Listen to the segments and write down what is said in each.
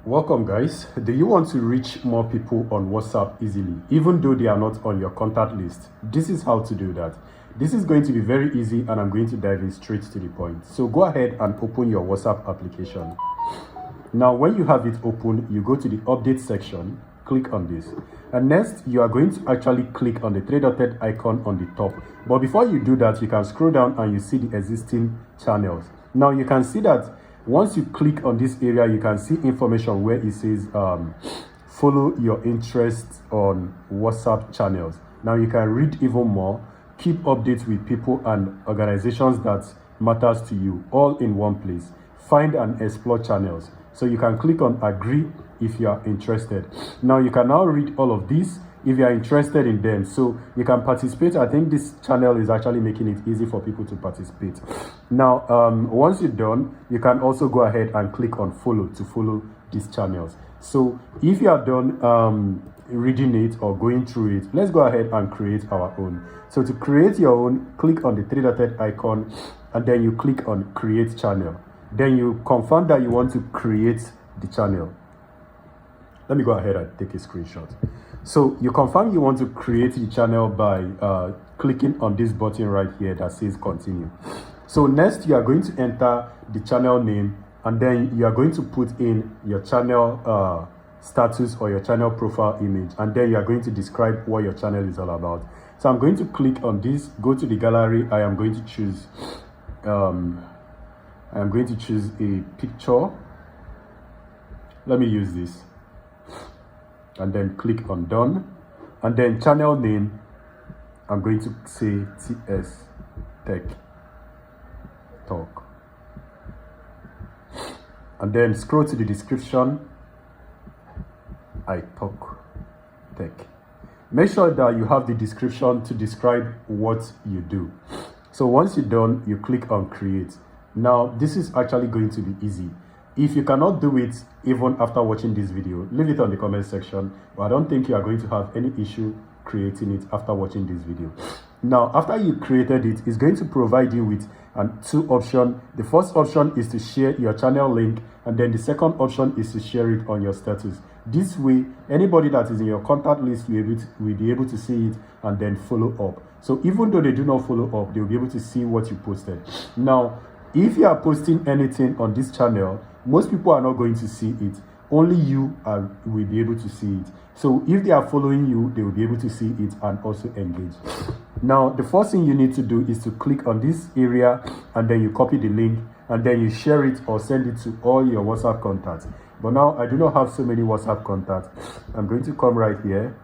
Welcome guys. Do you want to reach more people on WhatsApp easily, even though they are not on your contact list? This is how to do that. This is going to be very easy and I'm going to dive in straight to the point. So go ahead and open your WhatsApp application. Now, when you have it open, you go to the update section, click on this. And next, you are going to actually click on the three-dotted icon on the top. But before you do that, you can scroll down and you see the existing channels. Now, you can see that once you click on this area, you can see information where it says follow your interests on WhatsApp channels. Now you can read even more, keep updates with people and organizations that matters to you, all in one place. Find and explore channels. So you can click on agree if you are interested. Now you can now read all of these if you are interested in them, so you can participate. I think this channel is actually making it easy for people to participate. Now once you're done, you can also go ahead and click on follow to follow these channels. So if you are done reading it or going through it, let's go ahead and create our own. So to create your own, click on the three-dotted icon and then you click on create channel. Then you confirm that you want to create the channel. Let me go ahead and take a screenshot. So you confirm you want to create the channel by clicking on this button right here that says continue. So next you are going to enter the channel name and then you are going to put in your channel status or your channel profile image, and then you are going to describe what your channel is all about. So I'm going to click on this, go to the gallery. I am going to choose a picture. Let me use this. And then click on done, and then channel name, I'm going to say TS Tech Talk, and then scroll to the description. I talk tech. Make sure that you have the description to describe what you do. So once you're done, you click on create. Now this is actually going to be easy. If you cannot do it even after watching this video, leave it on the comment section, but I don't think you are going to have any issue creating it after watching this video. Now, after you created it, it's going to provide you with two options. The first option is to share your channel link, and then the second option is to share it on your status. This way, anybody that is in your contact list will be able to see it and then follow up. So even though they do not follow up, they'll be able to see what you posted. Now, if you are posting anything on this channel, most people are not going to see it. Only you will be able to see it. So if they are following you, they will be able to see it and also engage. Now, the first thing you need to do is to click on this area and then you copy the link and then you share it or send it to all your WhatsApp contacts. But now I do not have so many WhatsApp contacts. I'm going to come right here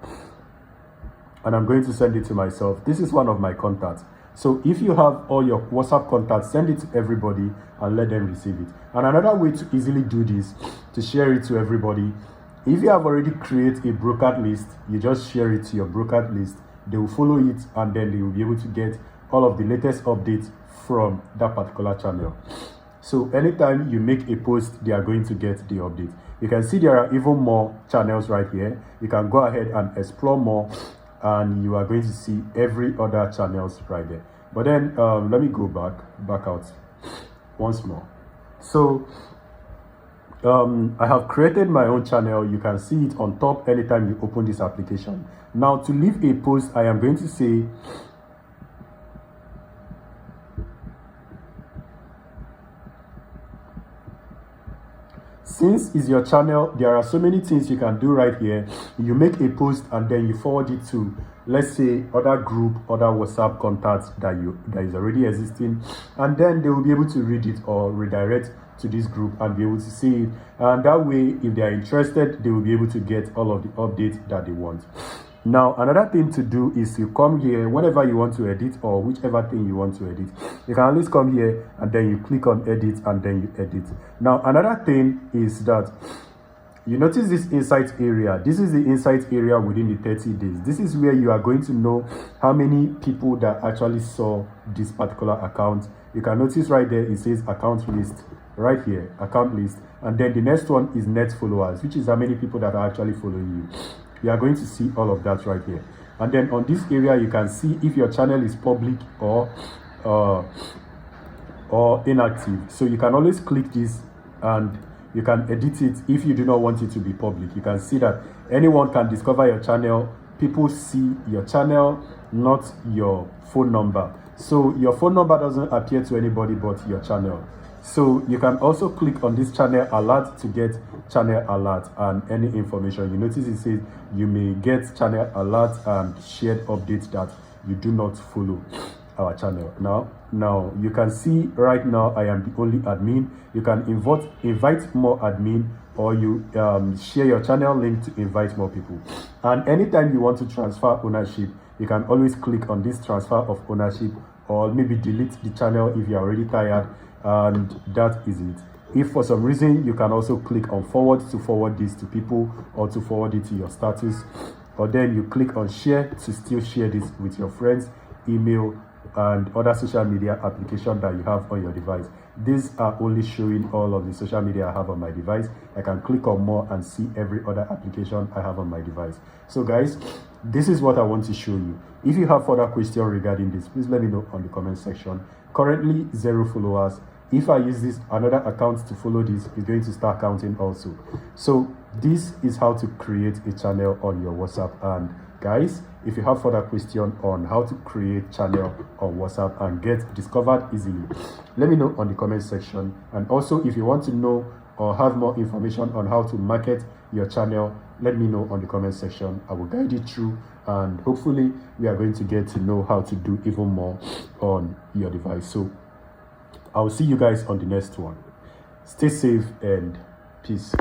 and I'm going to send it to myself. This is one of my contacts. So if you have all your WhatsApp contacts, send it to everybody and let them receive it. And another way to easily do this, to share it to everybody, if you have already created a brokered list, you just share it to your brokered list. They will follow it and then they will be able to get all of the latest updates from that particular channel. So anytime you make a post, they are going to get the update. You can see there are even more channels right here. You can go ahead and explore more, and you are going to see every other channels right there. But then let me go back out once more. So I have created my own channel. You can see it on top anytime you open this application. Now to leave a post, I am going to say since it's your channel, there are so many things you can do right here. You make a post and then you forward it to, let's say, other group, other WhatsApp contacts that is already existing, and then they will be able to read it or redirect to this group and be able to see it. And that way, if they are interested, they will be able to get all of the updates that they want. Now, another thing to do is you come here whenever you want to edit or whichever thing you want to edit. You can always come here and then you click on edit and then you edit. Now, another thing is that you notice this insight area. This is the insight area within the 30 days. This is where you are going to know how many people that actually saw this particular account. You can notice right there, it says account list right here, account list. And then the next one is net followers, which is how many people that are actually following you. You are going to see all of that right here. And then on this area, you can see if your channel is public or inactive. So you can always click this and you can edit it if you do not want it to be public. You can see that anyone can discover your channel. People see your channel, not your phone number. So your phone number doesn't appear to anybody but your channel. So you can also click on this channel alert to get channel alert and any information. You notice it says you may get channel alert and shared updates that you do not follow our channel. Now you can see right now I am the only admin. You can invite more admin, or you share your channel link to invite more people. And anytime you want to transfer ownership, you can always click on this transfer of ownership, or maybe delete the channel if you're already tired, and that is it. If for some reason, you can also click on forward to forward this to people, or to forward it to your status, or then you click on share to still share this with your friends, email, and other social media application that you have on your device. These are only showing all of the social media I have on my device. I can click on more and see every other application I have on my device. So guys, this is what I want to show you. If you have further questions regarding this, please let me know on the comment section. Currently 0 followers. If I use this another account to follow this, it's going to start counting also. So this is how to create a channel on your WhatsApp. And guys, if you have further question on how to create channel on WhatsApp and get discovered easily, let me know on the comment section. And also, if you want to know or have more information on how to market your channel, let me know on the comment section. I will guide you through, and hopefully we are going to get to know how to do even more on your device. So I'll see you guys on the next one. Stay safe and peace.